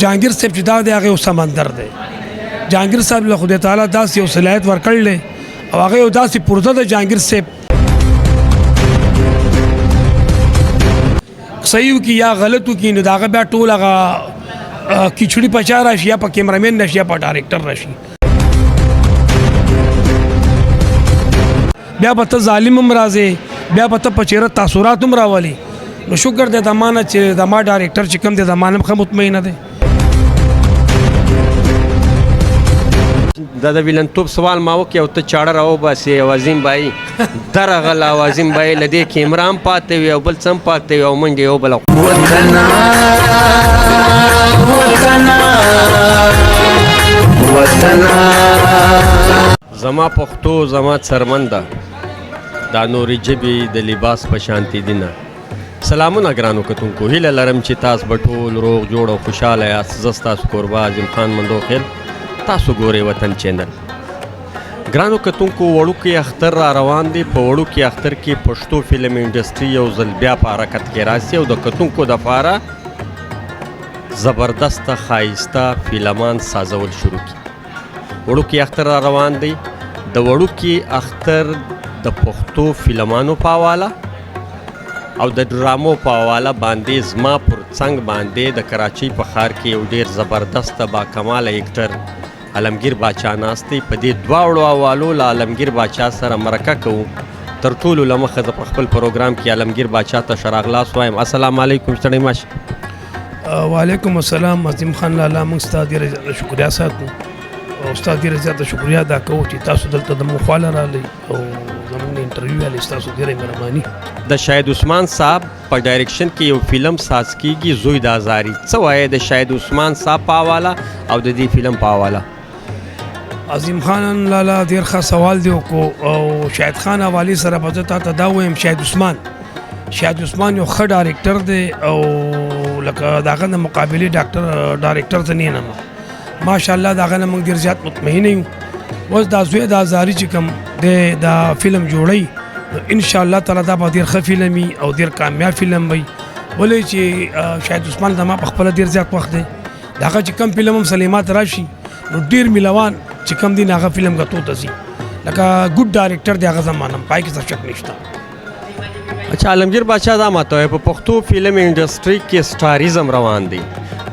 جهانگیر صاحب چې دا دی هغه یو سمندر دی. جهانگیر صاحب له خدای تعالی داسې یو صلاحیت ورکړی دی او هغه یو داسې پرزه ده جهانگیر صاحب صحیح وکړي یا غلط وکړي نو د هغه بیا ټول هغه کیچړي په چا راشي یا په کیمرامین راشي یا په ډایرکټر راشي. بیا به ته ظالم هم راځې بیا به ته په چېره تاثرات هم راولي. نو شکر دی د ما نه چې د ما ډایرکټر چې کوم دی د ما نه هم ښه مطمئنه دی. دا د ویلنتوب سوال ما وکړ او ته چاړه راوباسې او عظیم بایي درغله او عظیم بایي له دې کیمره هم پاتې وي او بل څه هم پاتې وي او منډې یو بله زما پښتو زما څرمنده دا نورې ژبې د لباس په شانتې دي نه. سلامونه ګرانو کتونکو، هیله لرم چې تاسو به ټول روغ جوړ او خوشحاله یاست. زه ستاسو کوربه عظیم خان مندوخیل، تاسو ګورئ وطن چینل. ګرانو کتونکو، وړوکی اختر را روان دی. په وړوکي اختر کې پښتو فلم انډسټري یو ځل بیا په حرکت کې راسي او د کتونکو دپاره زبردسته ښایسته فلمان سازول شروع کړي. وړوکی اختر را روان دی. د وړوکي اختر د پښتو فلمانو په حواله او د ډرامو په حواله باندې زما پر څنګ باندې د کراچۍ په ښار کې یو ډېر زبردسته باکماله اکټر عالمګیر باچا ناست دی. په دې دواړو حوالو له عالمګیر باچا سره مرکه کوو. تر ټولو له مخه زه په خپل پروګرام کې عالمګیر باچا ته ښه راغلاست وایم. السلام علیکم ستړی ماشه. وعلیکم السلام عظیم خان لالا. موږ ستا ډېره زیاته شکریا ساتو او ستا ډېره زیاته شکریا ادا کوو چې تاسو دلته د موږ خواله راغلی او زموږ نه انټرویو والی ستاسو ډېره مهرباني. د شاهد عثمان صاحب په ډایرکشن کې یو فلم ساز کیږي زوی د ازاري. څه وایې د شاهد عثمان صاحب په حواله او د دې فلم په حواله؟ عظیم خان لالا ډېر ښه سوال دی وکړو او شاهد خان حوالې سره به زه تا ته دا ووایم شاهد عثمان یو ښه ډایرکټر دی او لکه د هغه د مقابلې ډایرکټر ته نه یم ماشاءالله. د هغه نه موږ ډېر زیات مطمئنه یو. اوس دا زوی د ازاري چې کوم دی دا فلم جوړوي انشاءالله تعالی دا به ډېر ښه فلم وي او ډېر کامیاب فلم وي. ولې چې شاهد عثمان زما په خپله ډېر زیات وخت دی. د هغه چې کوم فلم هم سلیمات راشي نو ډېر میلوان چې کوم دی هغه فلم ګټو ته ځي. لکه ګوډ ډایرکټر دی هغه زمانم پای کې څه شک نشته. اچھا عالمګیر باچا دا ماته وایي په پښتو فلم انډسټري کې سټاریزم روان دی.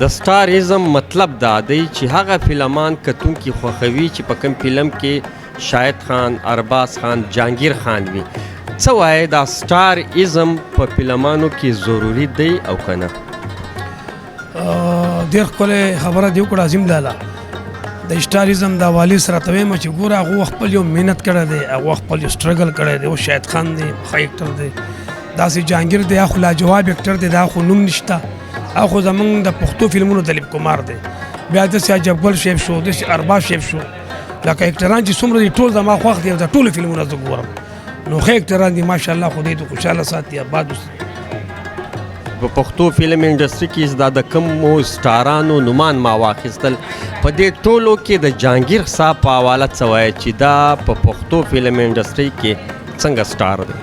د سټاریزم مطلب دا دی چې هغه فلمان کتونکي خوښوي چې په کوم فلم کې شاهد خان، ارباز خان، جهانگیر خان وي. څه وایي دا سټاریزم په فلمانو کې ضروري دی او که نه؟ ډېر ښکلی خبره دې وکړه عظیم لالا. د سټاریزم د حوالې سره ته وایم چې ګوره هغو خپل یو محنت کړی دی، هغو خپل یو سټرګل کړی دی. او شاهد خان دی ښه اکټر دی، داسې جهانگیر دی هغه خو لاجواب اکټر دی، دا خو نوم نشته. هغه خو زمونږ د پښتو فلمونو دلیب کمار دی. بیا داسې عجب ګل شیف شو، داسې ارباز شیف شو. لکه اکټران چې څومره دي ټول زما خوښ دي او د ټولو فلمونه زه ګورم. نو ښه اکټران دي ماشاءالله، خدای دې خوشحاله ساتي آباد وساتي. په پښتو فلم انډسټري کې دا د کومو سټارانو نومان ما واخیستل. په دې ټولو کې د جهانگیر صاحب په حواله څه وایي چې دا په پښتو فلم انډسټري کې څنګه سټار دی؟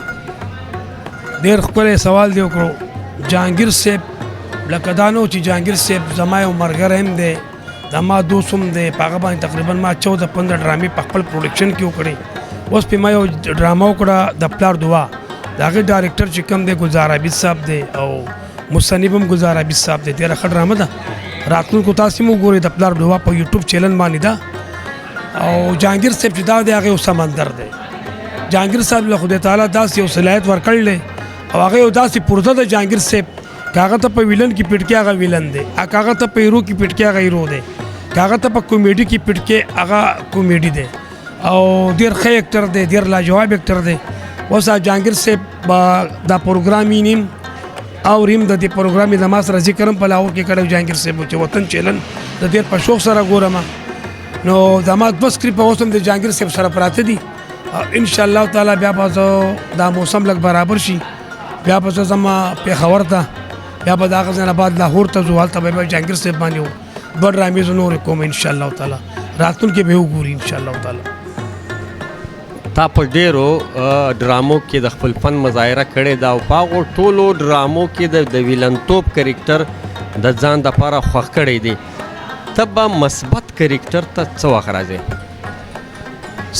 ډېر ښکلی سوال دی وکړو. جهانگیر صاحب لکه دا نو چې جهانگیر صاحب زما یو ملګری هم دی، زما دوست هم دی. په هغه باندې تقریبا ما 14-15 ډرامې په خپل پروډکشن کې وکړې. اوس پې ما یو ډرامه وکړه د پلار دعا. د هغې ډایرکټر چې کوم دی ګلزار عابد صاحب دی او مصنف هم ګلزار عابد صاحب دی. ډېره ښه ډرامه ده، راتلونکو تاسې هم وګورئ. د پلار دعا په یوټیوب چینل باندې ده. او جهانگیر صاحب چې دا دی هغه یو سمندر دی. جهانگیر صاحب له خدای تعالی داسې یو صلاحیت ورکړی دی او هغه یو داسې پرزه ده جهانگیر صاحب که هغه ته په ویلن کې پټ کې هغه ویلن دی، که هغه ته په هیرو کې پټ کې هغه هیرو دی، که هغه ته په کامیډي کې پټ کې هغه کامیډي دی. او ډېر ښه اکټر دی، ډېر لاجواب اکټر دی. اوس جهانگیر صاحب دا پروګرام یې نیم او ریم د دې پروګرام یې زما سره ذکر هم په لاهور کې کړی جهانگیر صاحب چې وطن چینل د ډېر په شوق سره ګورم. نو زما 2 سکرپټ اوس هم د جهانگیر صاحب سره پراته دي. انشاءالله تعالی بیا به زه دا موسم لږ برابر شي بیا به زه ځم پېښور ته، بیا به د هغه ځای نه بعد لاهور ته ځو. هلته به جهانگیر صاحب باندې 2 ډرامې زه نورې کوم انشاءالله تعالی. راتلونکي به یې وګوري انشاءالله تعالی. تا په ډېرو ډرامو کې د خپل فن مظاهره کړې ده او په هغو ټولو ډرامو کې د ویلنتوب کرکټر د ځان دپاره خوښ کړی دی. ته به مثبت کرکټر ته څه وخت راځې؟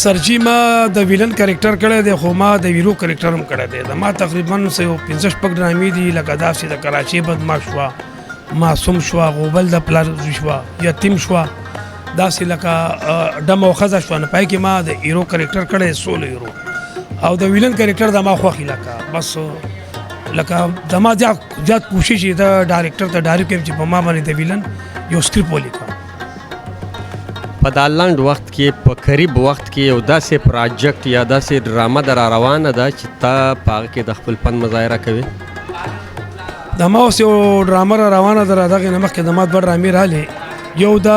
سرجی ما د ویلن کریکټر کړی دی خو ما د ویرو کریکټر هم کړی دی د ما تقریبا 15 شپږ ډرامې دي لکه داسې د کراچۍ بدماش شوه معصوم شوه غوبل د پلار شوه یتیم شوه داسې لکه ډمه او ښځه شوه نو پای کې ما د هیرو کریکټر کړی 16 هیرو او د ویلن کریکټر د ما خوښي لکه بس لکه د ما زیات کوشش یې د ډایرکټر ته ډایرکټ کوم چې په ما باندې د ویلن یو سکرپټ ولیکم په دا لنډ وخت کې په قریب وخت کې یو داسې پراجیکټ یا داسې ډرامه در روانه ده چې ته په هغه کې د خپل فن مظاهره کوې؟ د ما اوس یو ډرامه را روانه ده دغې نه مخکې د ما 2 ډرامې راغلې یو د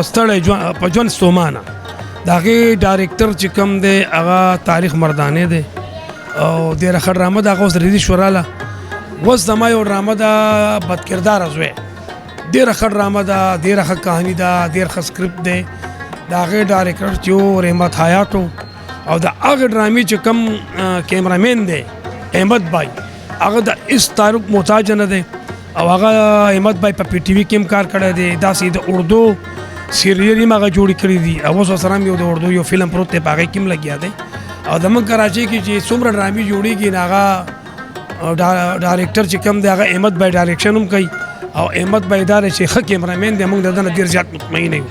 ستړی په ژوند ستومانه د هغې ډایرکټر چې کوم دی هغه تاریخ مردانې دی او ډېره ښه ډرامه ده هغه اوس ریلیز شو راله اوس د ما یو ډرامه ده بدکرداره زوی ډېره ښه ډرامه ده ډېره ښه کهاني ده ډېر ښه سکرپټ دی د هغې ډایرکټر چې و رحمت حیات او د هغې ډرامې چې کوم کیمرامین دی احمد بھائی هغه د اس تعارف محتاج نه دی او هغه احمد بھائی په پی ټي وي کې هم کار کړی دی داسې د اردو سیریل هم هغه جوړې کړي دي او اوس سره هم یو د اردو یو فلم پروت دی په هغې کې هم لګیا دی او زموږ کراچۍ کې چې څومره ډرامې جوړېږي نو هغه ډایرکټر چې کوم دی هغه احمد بھائی ډایرکشن هم کوي او احمد بھائی دا چې ښه کیمرامین دی موږ د ده نه ډېر زیات مطمئن یو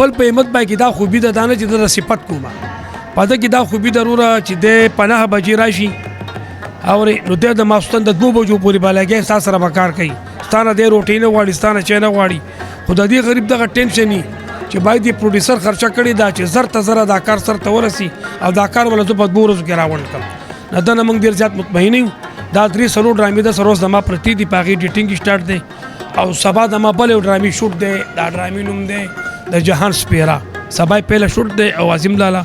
بل په احمد بھائی کې دا خوبي ده دا نه چې د صفت کومه په ده کې دا خوبي ضروره چې د 50 بجې راشي اورې نو دی د ماسپښین د 2 بجو پورې به لګیا ستا سره به کار کوي ستا نه دی روټۍ نه غواړي ستا نه چای نه غواړي خو د دې غریب دغه ټینشن وي چې باید د پروډیوسر خرچه کړې ده چې زر ته زره دا کار سرته ورسي او دا کار ولا زه په 2 ورځو کې راونډ کړم نه ده نه موږ ډېر زیات مطمئن یو دا 3 ډرامې ده سره اوس زما پرتې دي په هغې ایډیټینګ سټارټ دی او سبا د ما بل یو ډرامې شوټ دی دا ډرامې نوم دی د جهان سپیره سبا یې پهله شوټ دی او عظیم لاله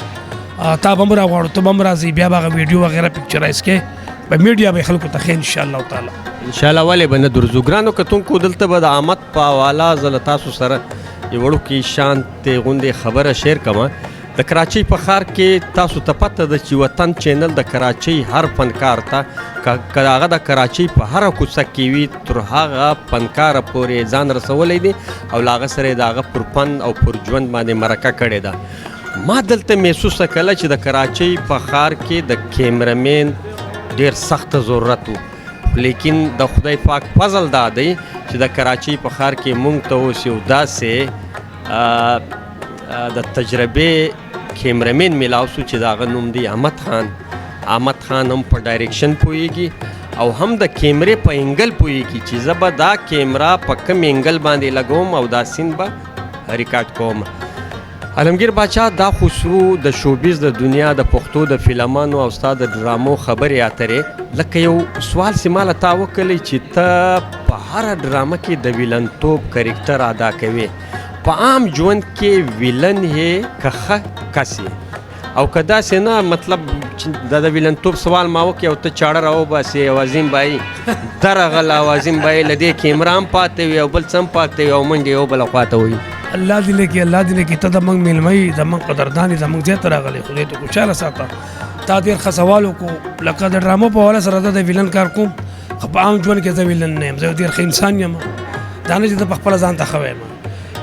تا به هم راغواړو ته به هم راځې بیا به هغه ویډیو وغیره پکچرایز کې په میډیا به خلکو ته ښه انشاءالله تعالی انشاءالله ولې به نه درځو ګرانو کتونکو دلته به د آمد په حواله زه له تاسو سره یو وړوکې شانتې غوندې خبره شیر کوم د کراچۍ په ښار کې تاسو ته پته ده چې وطن چینل د کراچۍ هر فنکار ته که هغه د کراچۍ په هره کوڅه کې وي تر هغه فنکاره پورې ځان رسولی دی او له هغه سره یې د هغه پر فن او پر ژوند باندې مرکه کړې ده ما دلته محسوسه کله چې د کراچۍ په ښار کې د کیمرامین ډېر سخته ضرورت و لیکن د خدای پاک فضل دا دی چې د کراچۍ په ښار کې موږ ته اوس یو داسې د تجربې کیمرامین میلاو شو چې د هغه نوم دی احمد خان هم په ډایرکشن پوهیږي او هم د کیمرې په انګل پوهیږي چې زه به دا کیمرا په کوم انګل باندې لګوم او دا سین به ریکارډ کوم عالمگیر باچا دا خسرو د شوبیز د دنیا د پښتو د فلمانو او ستا د ډرامو خبرې اترې لکه یو سوال چې ما له تا وکړی چې ته په هره ډرامه کې د ویلنتوب کرکټر ادا کوې په عام ژوند کې ویلن یې که ښه کس یې او که داسې نه مطلب د ویلنتوب سوال ما وکړي او ته چاړه راوباسې او عظیم بایي درغله او عظیم بایي له دې کیمرا هم پاتې وي او بل څه هم پاتې وي او منډې یو بله خواته وي الله دې لکې الله دې لکې ته زموږ میلمه یې زموږ قدردان یې زموږ ځای ته راغلی خدای ته خوشحاله ساته تا ډېر ښه سوال وکړو لکه د ډرامو په حواله سره زه د ویلن کار کوم خو په عام ژوند کې زه ویلن نه یم زه یو ډېر ښه انسان یم دا نه چې زه په خپله ځان ته ښه وایم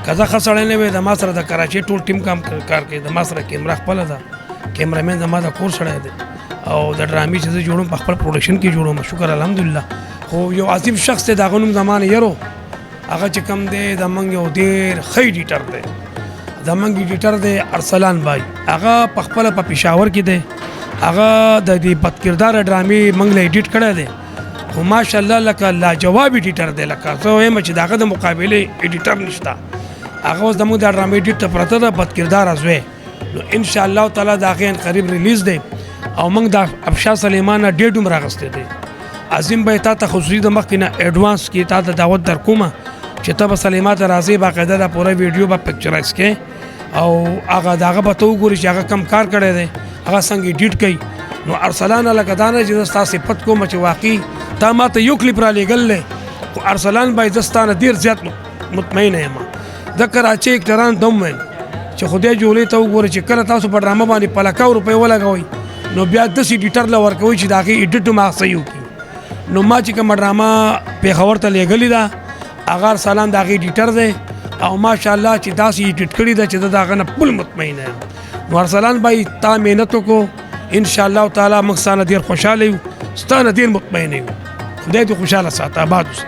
که زه ښه سړی نه وی د ما سره د کراچۍ ټول ټیم کار کوي د ما سره کیمرا خپله ده کیمرامین زما د کور سړی دی او د ډرامې چې زه جوړوم په خپل پروډکشن کې جوړوم شکر الحمدلله خو یو عظیم شخص دی د هغه نوم زما نه یرو هغه چې کوم دی زموږ یو ډېر ښه ایډیټر دی زموږ ایډیټر دی ارسلان بھائی هغه په خپله په پېښور کې دی هغه د دې بدکرداره ډرامې موږ له ایډیټ کړی دی خو ماشاءالله لکه لاجواب ایډیټر دی لکه زه وایم چې د هغه د مقابلې ایډیټر نشته هغه اوس زموږ د ډرامې ایډیټ ته پرته ده بدکرداره زوی نو انشاءالله تعالی د هغې قریب ریلیز دی او موږ د افشار سلیمان نه ډېر ډوم راغستی دی عظیم بھائی تا ته خصوصي د مخکې نه ایډوانس کې تا ته دعوت در کومه چې ته به سلیما ته راځې باقاعده دا پوره ویډیو به پکچرایز کې او هغه د هغه به ته وګورې چې هغه کم کار کړی دی هغه څنګه ایډیټ کوي نو ارسلان لکه دا نه چې زه ستا صفت کوم چې واقعي تا ما ته یو کلیپ را لېږل دی خو ارسلان بھائی زه ستا نه ډېر زیات مطمئنه یم د کراچۍ اکټران ته هم ویل چې خدای جوړې ته وګورئ چې کله تاسو په ډرامه باندې په لکاو روپۍ ولګوئ نو بیا داسې ایډیټر له ورکوئ چې د هغې ایډیټ هم هغه صحیح وکړي نو ما چې کومه ډرامه پېښور ته لېږلې ده هغه ارسلان د هغې ایډیټر دی او ماشاءالله چې داسې ایډیټ کړي ده چې زه د هغه نه پل مطمئنه یم. نو ارسلان بھائی تا محنت وکړو انشاءالله تعالی موږ ستا نه ډېر خوشحاله یو ستا نه ډېر مطمئنه یو. خدای دې خوشحاله ساته آباد اوسه.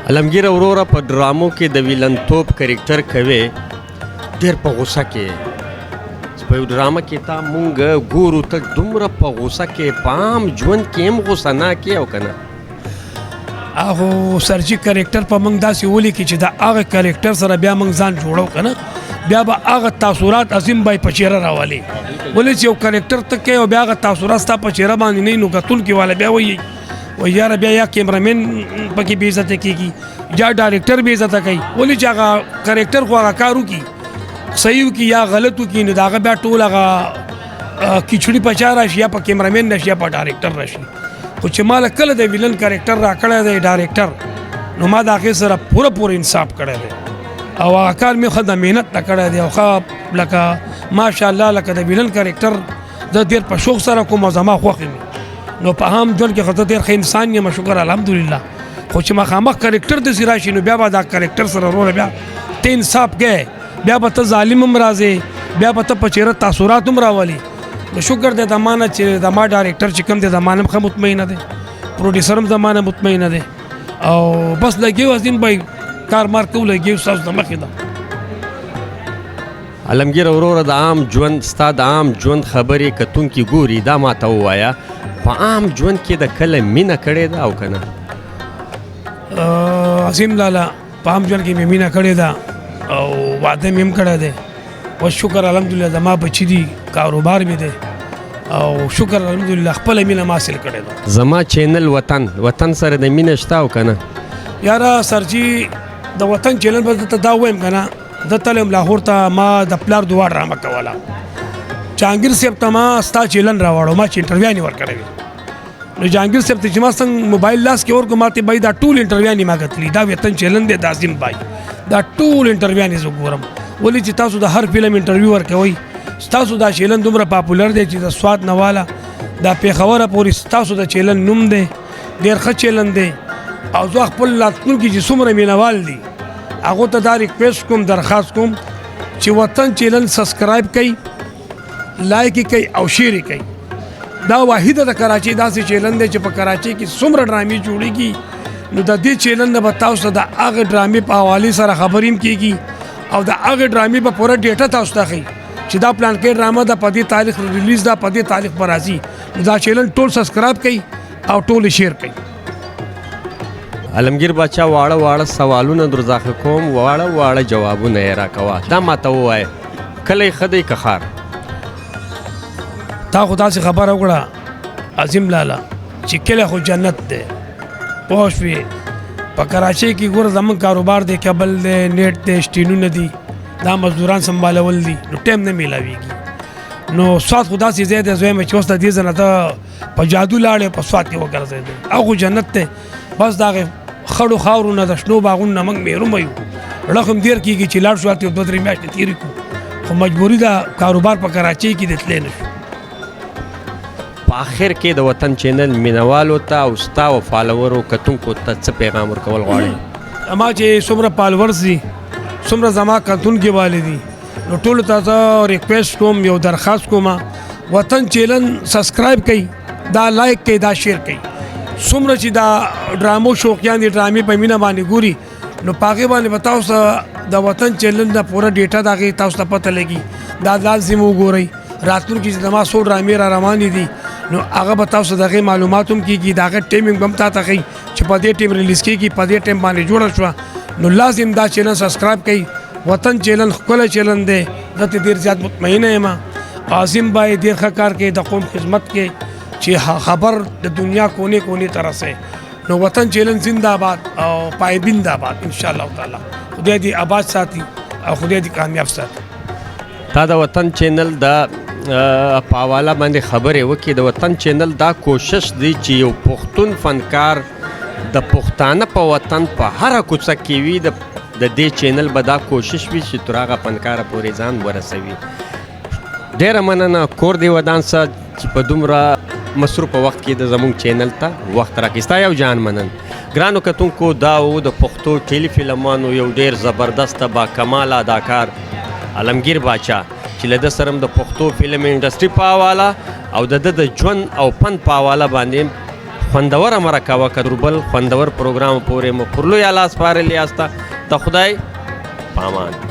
علمګیر وروره په ډرامو کې د ویلنتوب کرکټر کوي ډېر په غوسه کې په یو ډرامه کې تا مونږ ګورو ته دومره په غوسه کې په عام ژوند کې هم غوسه ناک یې او که نه هغه سرجي کرکټر په موږ داسې ولیکي چې د هغه کرکټر سره بیا موږ ځان جوړو که نه بیا به هغه تاثرات عظیم به یې په چهره راولي. ولې چې یو کرکټر ته کوي او بیا هغه تاثرات ستا په چهره باندې نه وي نو کتونکي والا بیا وایي یاره بیا یا کیمرامین پکې بې عزته کېږي یا ډایرکټر بې عزته کوي. ولې چې هغه کرکټر خو هغه کار وکړي صحیح وکړي یا غلط وکړي نو د هغه بیا ټول هغه کیچړي په چا راشي یا په کیمرامین راشي یا په ډایرکټر راشي. خو چې ما له کله د ویلن کرکټر را کړی دی ډایرکټر نو ما د هغې سره پوره انصاف کړی دی او هغه کار مې ښه د محنت نه کړی دی او ښه لکه ماشاءالله لکه د ویلن کرکټر زه ډېر په شوق سره کوم او زما خوښ یم. نو په عام ژوند کې خو ته ډېر ښه انسان یم شکر الحمدلله. خو چې مخامخ کرکټر داسې راشي نو بیا به دا کرکټر سره وروره بیا ته انصاف کوې بیا به ته ظالم هم راځې بیا به ته په چهره تاثرات هم راولي. نو شکر دی د ما نه چې د ما ډایرکټر چې کوم دی د ما نه هم ښه مطمئنه دی پروډیوسر هم د ما نه مطمئنه دی او بس لګیو عظیم بھائی کار مار کوو لګیو ستاسو د مخې ده. علمګیر وروره د عام ژوند ستا د عام ژوند خبرې کتونکي ګوري دا ماته ووایه په عام ژوند کې د کله مینه کړې ده او که نه؟ عظیم لالا په عام ژوند کې مې مینه کړې ده او واده مې هم کړی دی او شکر الحمدلله زما بچي دي کاروبار مې دی او شکر الحمدلله خپله مینه ما حاصل کړې ده. زما چینل وطن سره د مینه شته او که نه؟ یاره سرجي د وطن چینل به درته دا ووایم که نه زه تللی یم لاهور ته ما د پلار دعا ډرامه کوله جهانګیر صاحب ته ما ستا چیلن راوړو ما چې انټرویانې ورکړی وي نو جهانګیر صاحب ته چې ما څنګه موبایل لاس کې ورکړو ما ته بھائی دا ټول انټرویانې ما کتلي دا وطن چیلن دی د عظیم بھائی دا ټول انټرویانې زه ګورم. ولې چې تاسو د هر فلم انټرویو ورکوئ ستاسو دا چیلن دومره پاپولر دی چې د سوات نه والا دا پېښوره پورې ستاسو د چیلن نوم دی ډېر ښه چیلن دی او زه خپل راتلونکي چې څومره مینوال دي هغو ته دا ریکویسټ کوم درخواست کوم چې وطن چیلن سبسکرایب کوي لایک یې کوي او شیر یې کوي. دا واحده د کراچۍ داسې چیلن دی چې په کراچۍ کې څومره ډرامې جوړېږي نو د دې چیلن نه به تاسو ته د هغې ډرامې په حوالې سره خبرې هم کېږي او د هغې ډرامې به پوره ډیټا تاسو ته ښیي چې دا پلانکۍ ډرامه ده په دې تاریخ ریلیز ده په دې تاریخ به راځي نو دا چیلن ټول سبسکرایب کوي او ټول یې شیر کوي. علمګیر باچا واړه سوالونه درڅخه کوم واړه جوابونه یې راکوه دا ماته ووایه کلی ښه دی که ښار؟ تا خو داسې خبره وکړه عظیم لالا چې کلی خو جنت دی پوه شوې په کراچۍ کې ګوره زموږ کاروبار دی کیبل دی نیټ دی سټینونه دي دا مزدوران سنبالول دي نو ټایم نه میلاویږي. نو سوات خو داسې ځای دی زه وایم چې اوس د دې ځای نه ته په جادو لاړې په سوات کې وګرځېدې هغه جنت دی بس د هغې خړو خاورو نه د شنو باغونو نه موږ محرومه یو ړخ هم ډېر کېږي چې لاړ شو هلته یو 2-3 میاشتې تېرې کړو خو مجبوري ده کاروبار په کراچۍ کې د تللی نه شو. په آخر کې د وطن چینل مینوالو ته او ستا او فالوورو کتونکو ته څه پیغام ورکول غواړې؟ اما چې څومره فالوورز دي څومره زما کتونکي والي دي نو ټولو ته زه ریکویسټ کوم یو درخواست کوم وطن چینل سبسکرایب کوي دا لایک کوي دا شیر کوي. څومره چې دا ډرامو شوقیان دي ډرامې په مینه باندې ګوري نو په هغې باندې به تاسو د وطن چینل نه پوره ډیټا د هغې تاسو ته پته لګي دا لازم وګورئ راتلونکي چې زما څو ډرامې را روانې دي نو هغه به تاسو د هغې معلومات هم کېږي د هغې ټایمنګ به هم تا ته ښیي چې په دې ټایم ریلیز کېږي په دې ټایم باندې جوړه شوه نو لازم دا چینل سبسکرایب کوئ. وطن چینل ښکلی چینل دی زه ته ډېر زیات مطمئنه یم عظیم بھائی ډېر ښه کار کوي د قوم خدمت کې چې خبر د دنیا کونے کونے ته رسوي نو وطن چینل زنده آباد او پایبند آباد انشاءالله تعالی خدای دې آباد ساتي او خدای دې کامیاب ساتي. تا د وطن چینل د په حواله باندې خبرې وکړې د وطن چینل دا کوشش دی چې یو پښتون فنکار د پښتانه په وطن په هره کوڅه کې وي د دې چینل به دا کوشش وي چې تر هغه فنکاره پورې ځان ورسوي. ډېره مننه کور دې ودان سه چې په دومره مصروفه وخت کې د زموږ چینل ته وخت راکستا یو جان منن ګرانو کتونکو دا و د پښتو ټیلی فلمانو یو ډیر زبردست با کمال اداکار عالمگیر باچا چې له ده سره د پښتو فلم انډسټري په حواله او د ده د ژوند او فن په حواله باندې خوندوره مرکه وکړه تر بل خوندور پروګرام پورې مو پر لوی لاس سپارلی یاسته د خدای پامان